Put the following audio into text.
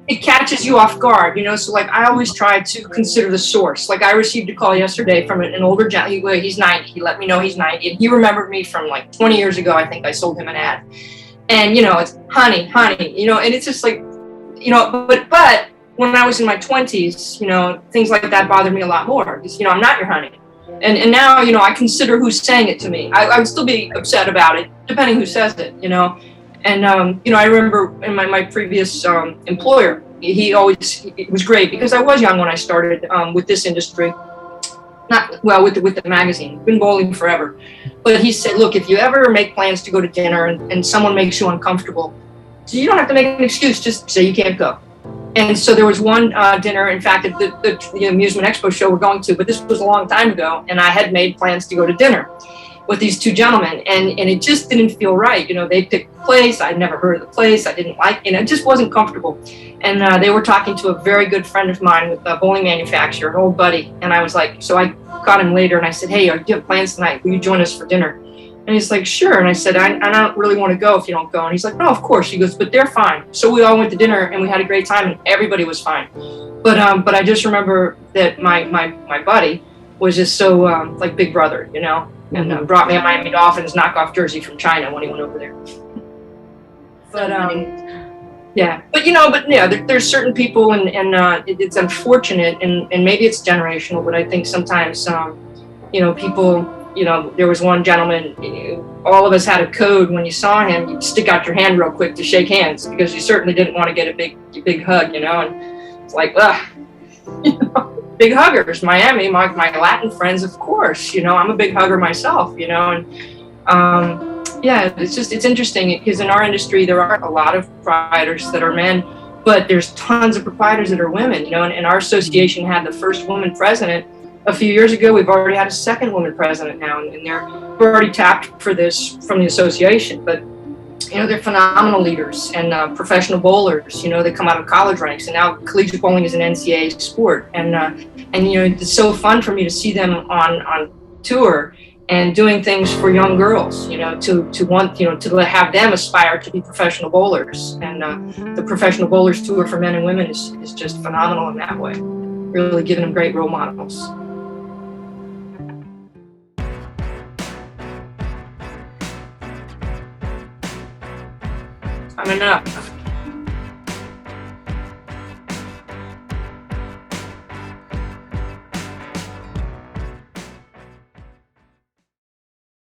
it catches you off guard, you know. So like I always try to consider the source. Like I received a call yesterday from an older gentleman. He's 90. He let me know he's 90, and he remembered me from like 20 years ago. I think I sold him an ad, and you know, it's honey, you know, and it's just like, you know, but when I was in my 20s, you know, things like that bothered me a lot more because, you know, I'm not your honey. And now, you know, I consider who's saying it to me. I would still be upset about it, depending who says it, you know. And, you know, I remember in my previous employer, it was great because I was young when I started with this industry. Not, well, with the magazine, been bowling forever. But he said, look, if you ever make plans to go to dinner and someone makes you uncomfortable, so you don't have to make an excuse, just say you can't go. And so there was one dinner, in fact, at the Amusement Expo show we're going to, but this was a long time ago, and I had made plans to go to dinner with these two gentlemen, and it just didn't feel right. You know, they picked the place, I'd never heard of the place, I didn't like it, it just wasn't comfortable. And they were talking to a very good friend of mine with a bowling manufacturer, an old buddy, and I was like, so I caught him later, and I said, hey, do you have plans tonight? Will you join us for dinner? And he's like, sure. And I said, I don't really want to go if you don't go. And he's like, no, of course. He goes, but they're fine. So we all went to dinner and we had a great time and everybody was fine. But I just remember that my buddy was just so like big brother, you know, and brought me a Miami Dolphins knockoff jersey from China when he went over there. But yeah, but you know, there's certain people and it's unfortunate and maybe it's generational, but I think sometimes, you know, people, you know, there was one gentleman, all of us had a code. When you saw him, you'd stick out your hand real quick to shake hands because you certainly didn't want to get a big hug, you know, and it's like, you know, big huggers, Miami, my Latin friends, of course, you know, I'm a big hugger myself, you know, and yeah, it's interesting because in our industry, there are a lot of proprietors that are men, but there's tons of proprietors that are women, you know, and our association had the first woman president a few years ago. We've already had a second woman president now, and we're already tapped for this from the association. But you know, they're phenomenal leaders and professional bowlers. You know, they come out of college ranks, and now collegiate bowling is an NCAA sport. And you know, it's so fun for me to see them on tour and doing things for young girls. You know, to want, you know, to have them aspire to be professional bowlers. And the professional bowlers tour for men and women is just phenomenal in that way. Really giving them great role models. I'm enough.